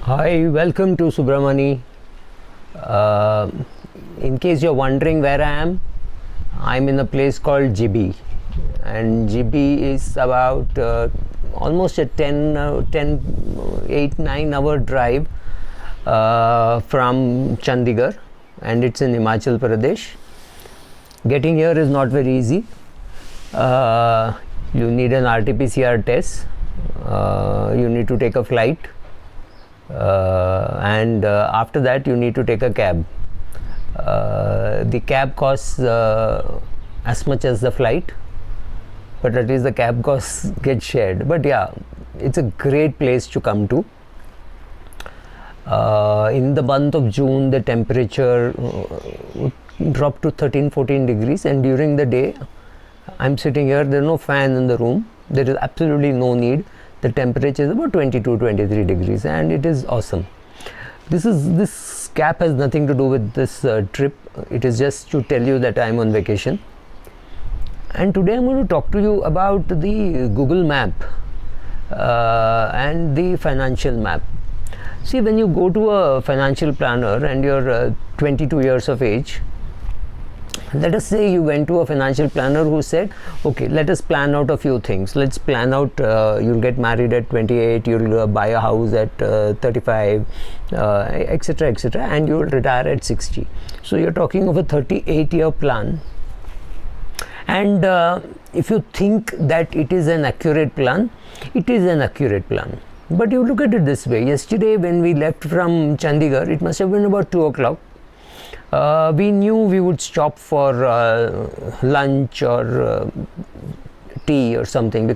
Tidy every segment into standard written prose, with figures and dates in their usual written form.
Hi, welcome to Subramani. Uh, in case you're wondering where I am, I'm in a place called GB, and GB is about almost a 8 9 hour drive from Chandigarh, and it's in Himachal Pradesh. Getting here is not very easy. You need an RT-PCR test. You need to take a flight. And after that you need to take a cab. The cab costs as much as the flight, but at least the cab costs get shared. But yeah, it's a great place to come to. In the month of June, the temperature dropped to 13-14 degrees, and during the day I'm sitting here, there's no fan in the room, there is absolutely no need. The temperature is about 22-23 degrees, and it is awesome. This cap has nothing to do with this trip. It is just to tell you that I'm on vacation. And today I'm going to talk to you about the Google Map and the financial map. See, when you go to a financial planner and you're 22 years of age, let us say you went to a financial planner who said, okay, let us plan out a few things. Let's plan out, you'll get married at 28, you'll buy a house at 35, etc., etc., and you'll retire at 60. So you're talking of a 38-year plan. And if you think that it is an accurate plan, it is an accurate plan. But you look at it this way. Yesterday when we left from Chandigarh, it must have been about 2 o'clock. We knew we would stop for lunch or tea or something,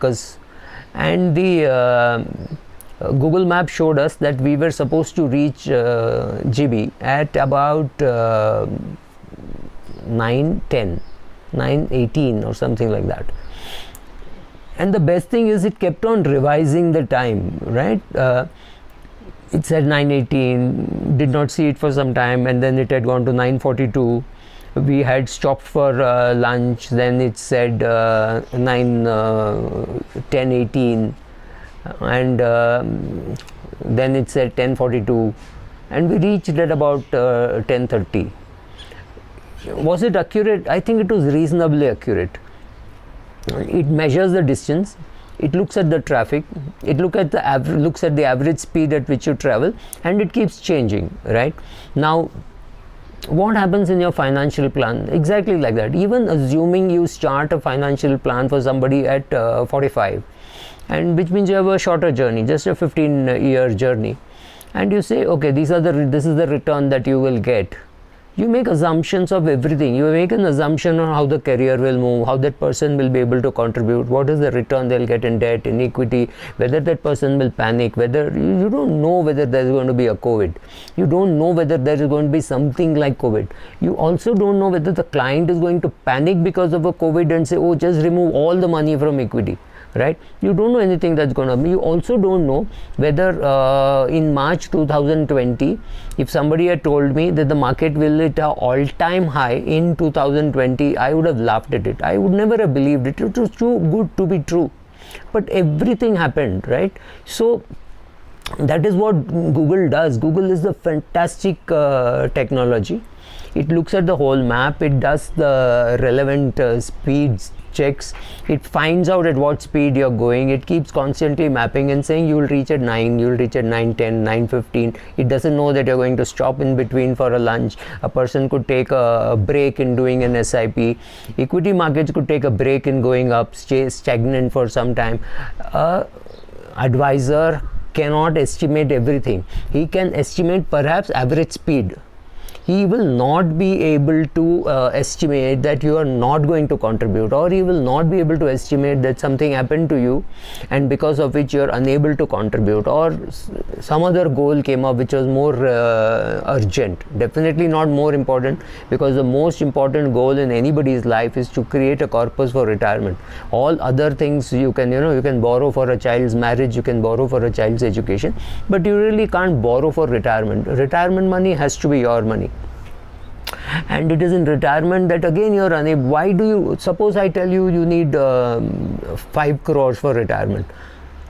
and the Google Map showed us that we were supposed to reach GB at about 9:10, 9:18 or something like that. And the best thing is it kept on revising the time, right? It said 9:18, did not see it for some time, and then it had gone to 9:42. We had stopped for lunch, then it said 10:18, and then it said 10:42, and we reached at about 10:30. Was it accurate? I think it was reasonably accurate. It measures the distance. It looks at the traffic, it looks at the average speed at which you travel, and it keeps changing, right? Now, what happens in your financial plan? Exactly like that. Even assuming you start a financial plan for somebody at 45, and which means you have a shorter journey, just a 15-year journey, and you say, okay, this is the return that you will get. You make assumptions of everything. You make an assumption on how the career will move, how that person will be able to contribute, what is the return they'll get in debt, in equity, whether that person will panic, whether you don't know whether there is going to be a COVID. You don't know whether there is going to be something like COVID. You also don't know whether the client is going to panic because of a COVID and say, oh, just remove all the money from equity. Right? You don't know anything that's going to happen. You also don't know whether in March 2020, if somebody had told me that the market will hit an all-time high in 2020, I would have laughed at it. I would never have believed it. It was too good to be true. But everything happened, right? So that is what Google does. Google is a fantastic technology. It looks at the whole map. It does the relevant speeds checks. It finds out at what speed you're going. It keeps constantly mapping and saying you will reach at 9, you will reach at 9:10, 9:15. It doesn't know that you're going to stop in between for a lunch. A person could take a break in doing an SIP. Equity markets could take a break in going up, stay stagnant for some time. Advisor cannot estimate everything. He can estimate perhaps average speed. He will not be able to estimate that you are not going to contribute, or he will not be able to estimate that something happened to you and because of which you are unable to contribute, or some other goal came up which was more urgent. Definitely not more important, because the most important goal in anybody's life is to create a corpus for retirement. All other things you can borrow for a child's marriage, you can borrow for a child's education, but you really can't borrow for retirement. Retirement money has to be your money. And it is in retirement that again you are unable. Why do you, suppose I tell you you need 5 crores for retirement.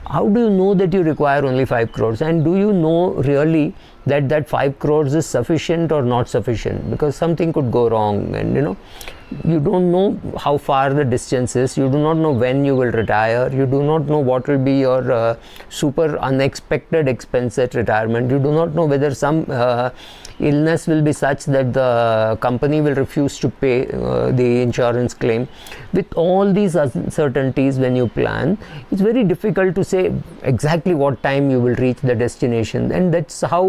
how do you know that you require only 5 crores, and do you know really that 5 crores is sufficient or not sufficient? Because something could go wrong, and you don't know how far the distance is, you do not know when you will retire, you do not know what will be your super unexpected expense at retirement, you do not know whether some illness will be such that the company will refuse to pay the insurance claim. With all these uncertainties, when you plan, it's very difficult to say exactly what time you will reach the destination, and that's how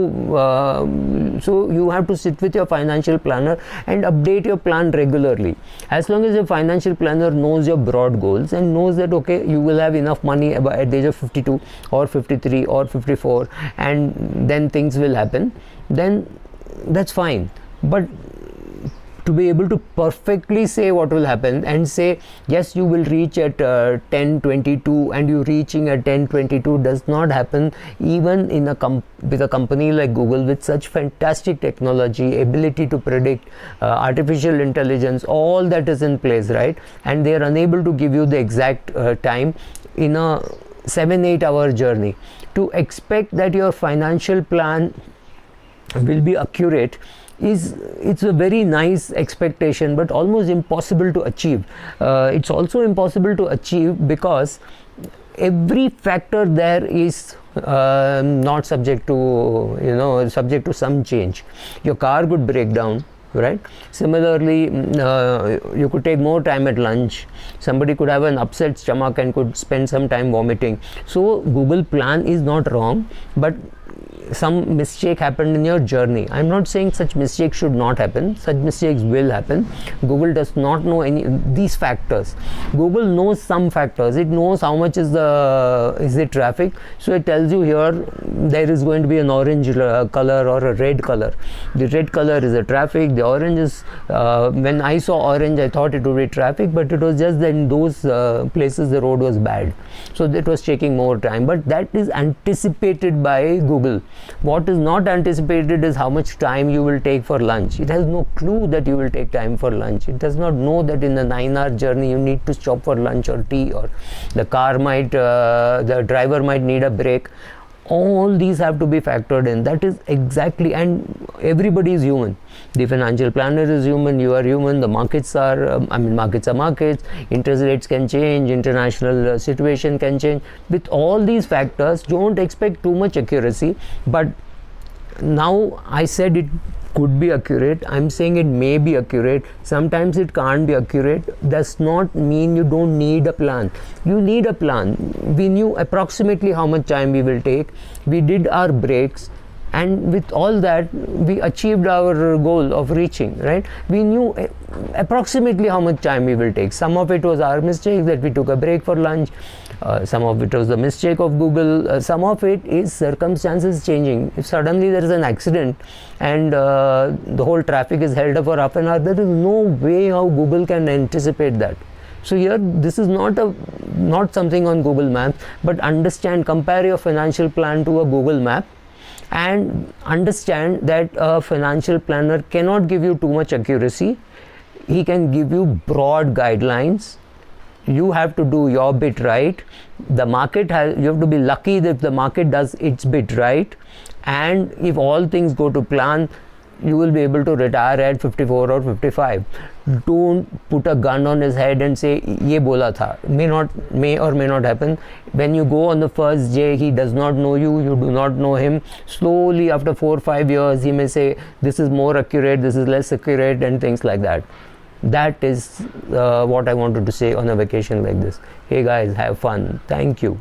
so you have to sit with your financial planner and update your plan regularly. As long as your financial planner knows your broad goals and knows that okay, you will have enough money at the age of 52 or 53 or 54, and then things will happen, then that's fine. But to be able to perfectly say what will happen and say yes, you will reach at 10:22 and you reaching at 10:22 does not happen, even in with a company like Google with such fantastic technology, ability to predict, artificial intelligence, all that is in place, right? And they are unable to give you the exact time in a 7-8 hour journey. To expect that your financial plan will be accurate it's a very nice expectation, but almost impossible to achieve. It's also impossible to achieve because every factor there is not subject to subject to some change. Your car could break down, right? Similarly, you could take more time at lunch. Somebody could have an upset stomach and could spend some time vomiting. So Google plan is not wrong, but some mistake happened in your journey. I'm not saying such mistakes should not happen. Such mistakes will happen. Google does not know any these factors. Google knows some factors. It knows how much is the traffic. So it tells you here there is going to be an orange color or a red color. The red color is the traffic. The orange is when I saw orange, I thought it would be traffic, but it was just that in those places the road was bad. So it was taking more time. But that is anticipated by Google. What is not anticipated is how much time you will take for lunch. It has no clue that you will take time for lunch. It does not know that in a 9-hour journey you need to stop for lunch or tea, or the driver might need a break. All these have to be factored in. That is exactly, and everybody is human. The financial planner is human, you are human, the markets are, markets are markets, interest rates can change, international situation can change. With all these factors, don't expect too much accuracy. But now I said it could be accurate, I'm saying it may be accurate, sometimes it can't be accurate. Does not mean you don't need a plan. You need a plan. We knew approximately how much time we will take, we did our breaks, and with all that we achieved our goal of reaching, right? We knew approximately how much time we will take. Some of it was our mistake that we took a break for lunch, some of it was the mistake of Google, some of it is circumstances changing. If suddenly there is an accident and the whole traffic is held up for half an hour, there is no way how Google can anticipate that. So here this is not something on Google Maps, but compare your financial plan to a Google map and understand that a financial planner cannot give you too much accuracy. He can give you broad guidelines. You have to do your bit right. The market you have to be lucky that the market does its bit right, and if all things go to plan, you will be able to retire at 54 or 55. Don't put a gun on his head and say ye bola tha. May or may not happen. When you go on the first day, he does not know you, you do not know him. Slowly after 4 or 5 years, he may say this is more accurate, this is less accurate, and things like that. That is what I wanted to say on a vacation like this. Hey guys, have fun. Thank you.